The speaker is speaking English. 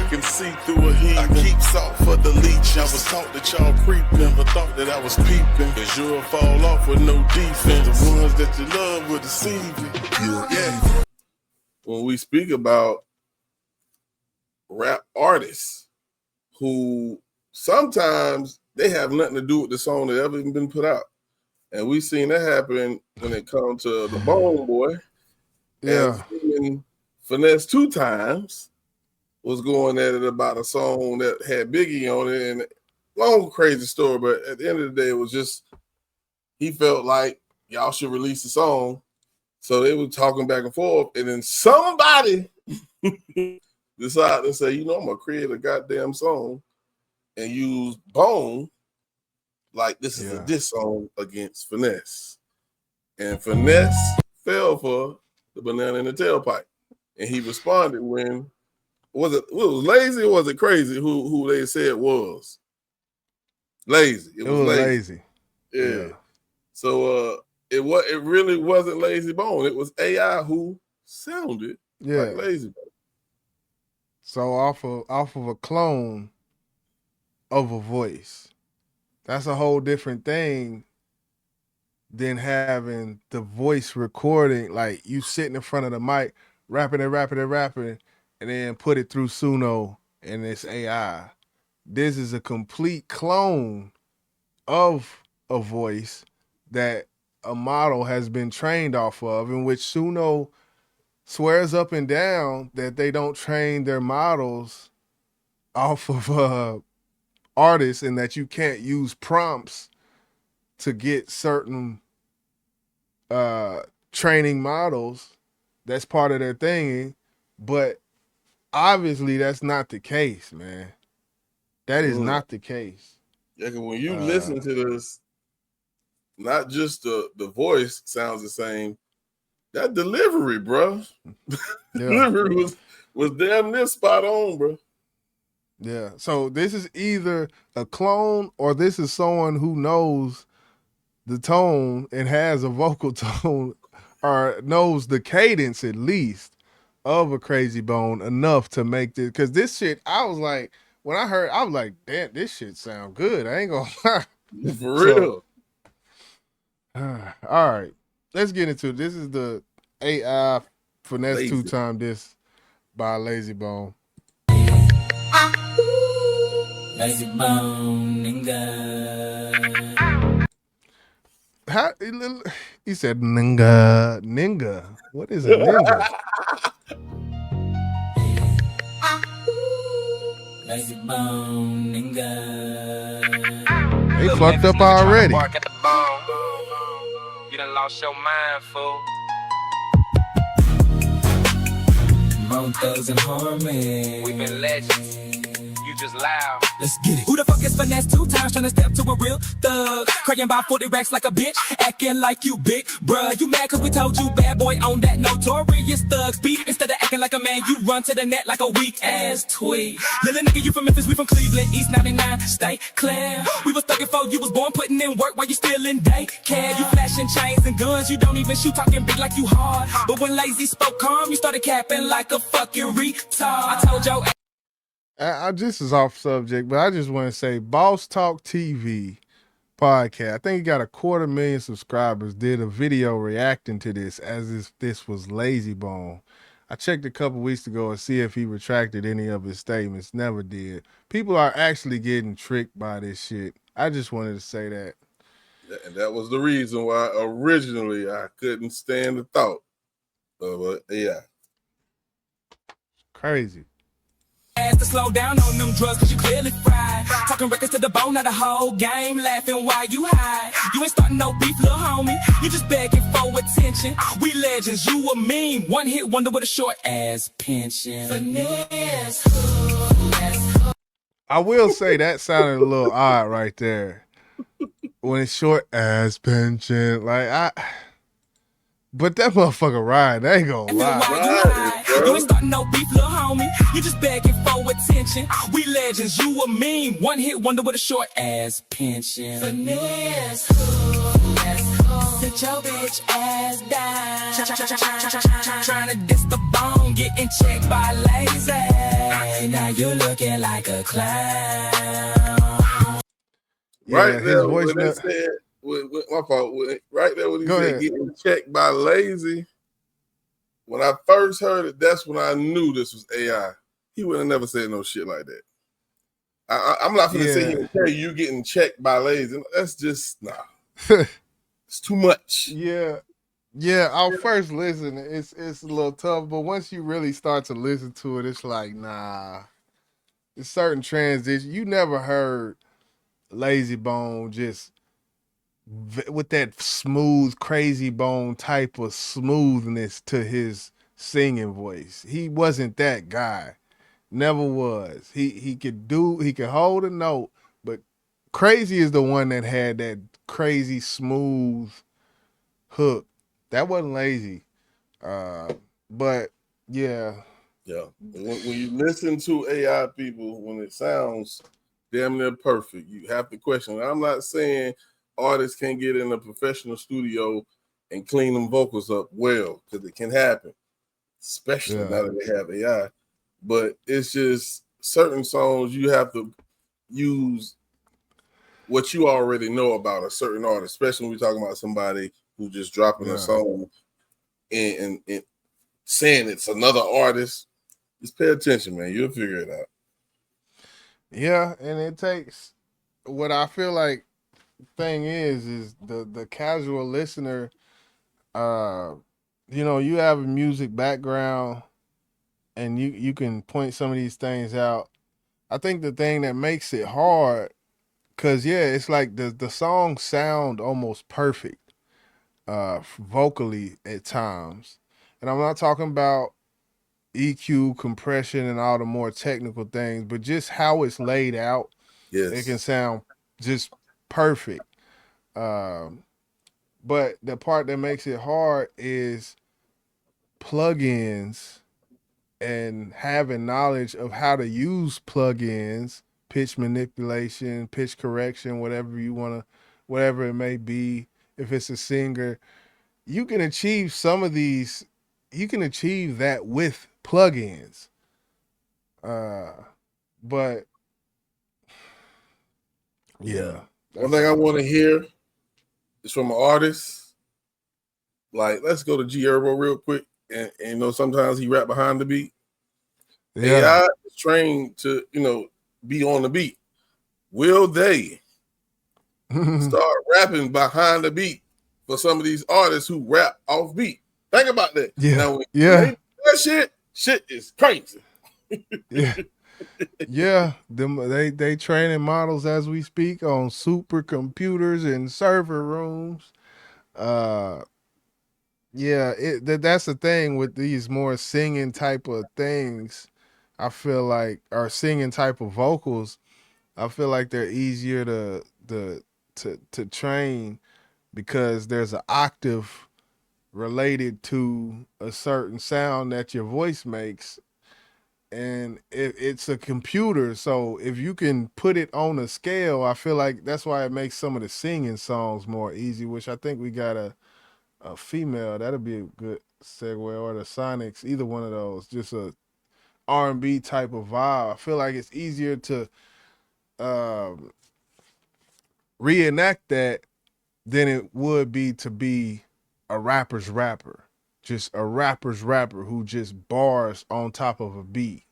can see through a heat. I keep salt for the leech. I was taught that y'all creep. Never thought that I was peeping. Cause you'll fall off with no defense. The ones that you love will deceive you. Yeah. When we speak about rap artists who sometimes they have nothing to do with the song that ever even been put out. And we've seen that happen when it comes to the Bone Boy. Yeah. And Finesse 2 times was going at it about a song that had Biggie on it, and long crazy story, but at the end of the day, it was just he felt like y'all should release the song. So they were talking back and forth, and then somebody decided to say, you know, I'm gonna create a goddamn song and use Bone like this is a diss song against Finesse. And Finesse fell for the banana in the tailpipe. And he responded when was it lazy or was it crazy who they said was? Lazy. It was lazy. Yeah. So it really wasn't Lazy Bone. It was AI who sounded like Lazy Bone. So off of a clone of a voice. That's a whole different thing than having the voice recording, like you sitting in front of the mic, rapping, and then put it through Suno and it's AI. This is a complete clone of a voice that a model has been trained off of, in which Suno swears up and down that they don't train their models off of artists and that you can't use prompts to get certain training models. That's part of their thing, but obviously that's not the case, man. That is not the case. Yeah, because when you listen to this, not just the voice sounds the same, that delivery, bro. Delivery was damn near spot on, bro. Yeah, so this is either a clone or this is someone who knows the tone and has a vocal tone or knows the cadence at least of a Crazy Bone enough to make this. Because this shit, I was like, when I heard, I was like, damn, this shit sound good. I ain't gonna lie. For real. All right, let's get into it. This is the AI Finesse 2-time diss by Lazy Bone. Lazy Bone, nigga. How, he said ninga. What is a ninga? Lazy Bone, nigga. They fucked up already. You done lost your mind, fool. Bone Thugs and Harmony. We been legends. You just loud. Let's get it. Who the fuck is Finesse 2 times trying to step to a real thug? Crying about 40 racks like a bitch, acting like you big, bruh. You mad cause we told you bad boy on that notorious thugs beat. Instead of acting like a man, you run to the net like a weak ass tweet. Little nigga, you from Memphis, we from Cleveland, East 99, stay clear. We was thugging before you was born, putting in work while you still in daycare. You flashing chains and guns, you don't even shoot, talking big like you hard. But when Lazy spoke calm, you started capping like a fucking retard. I told your I just is off subject, but I just want to say Boss Talk TV podcast, I think he got 250,000 subscribers, did a video reacting to this as if this was Lazy Bone. I checked a couple weeks ago to see if he retracted any of his statements. Never did. People are actually getting tricked by this shit. I just wanted to say that. And that was the reason why originally I couldn't stand the thought of AI. Crazy. To slow down on them drugs cause you clearly fried. Talking records to the bone of the whole game, laughing while you hide. You ain't starting no beef, little homie. You just begging for attention. We legends, you a meme. One hit wonder with a short ass pension. Finesse. I will say that sounded a little odd right there. When it's short ass pension, like but that motherfucker ride, I ain't gonna lie. You ain't starting no beef, little homie. You just begging for attention. We legends, you a meme. One hit wonder with a short ass pension. Finesse. sit your bitch ass down. Trying to diss the bone, getting checked by lazy. Now you looking like a clown. Yeah, Right his there voice. when it said, my fault. Right there when he Go said ahead. getting checked by lazy. When I first heard it, that's when I knew this was AI. He would have never said no shit like that. I'm not gonna sit here and tell you getting checked by lazy. That's just nah. It's too much. Yeah. Yeah, I'll first listen. It's a little tough, but once you really start to listen to it, it's like, nah. It's certain transitions. You never heard Lazy Bone just with that smooth, crazy bone type of smoothness to his singing voice. He wasn't that guy. Never was. He could hold a note, but Crazy is the one that had that crazy smooth hook. That wasn't Lazy. But yeah. Yeah. When you listen to AI people, when it sounds damn near perfect, you have to question it. I'm not saying artists can't get in a professional studio and clean them vocals up well, because it can happen, especially now that they have AI. But it's just certain songs you have to use what you already know about a certain artist, especially when we're talking about somebody who just dropping a song and saying it's another artist. Just pay attention, man. You'll figure it out. Yeah, and it takes what I feel like thing is the casual listener, you have a music background and you can point some of these things out. I think the thing that makes it hard, cause it's like the songs sound almost perfect, vocally at times. And I'm not talking about EQ, compression, and all the more technical things, but just how it's laid out, it can Yes. sound just perfect. But the part that makes it hard is plugins and having knowledge of how to use plugins, pitch manipulation, pitch correction, whatever it may be. If it's a singer, you can achieve some of these. You can achieve that with plugins. But yeah, One thing I want to hear is from an artist. Like, let's go to G Herbo real quick. And sometimes he rap behind the beat. AI is trained to, be on the beat. Will they start rapping behind the beat for some of these artists who rap off beat? Think about that. Now, when they do that shit is crazy. They training models as we speak on supercomputers and server rooms. That's the thing with these more singing type of things. I feel like, or singing type of vocals, I feel like they're easier to train because there's an octave related to a certain sound that your voice makes, and it's a computer. So if you can put it on a scale, I feel like that's why it makes some of the singing songs more easy. Which I think we got a female, that'll be a good segue, or the Sonics, either one of those, just a R&B type of vibe. I feel like it's easier to reenact that than it would be to be a rapper's rapper, just a rapper's rapper who just bars on top of a beat.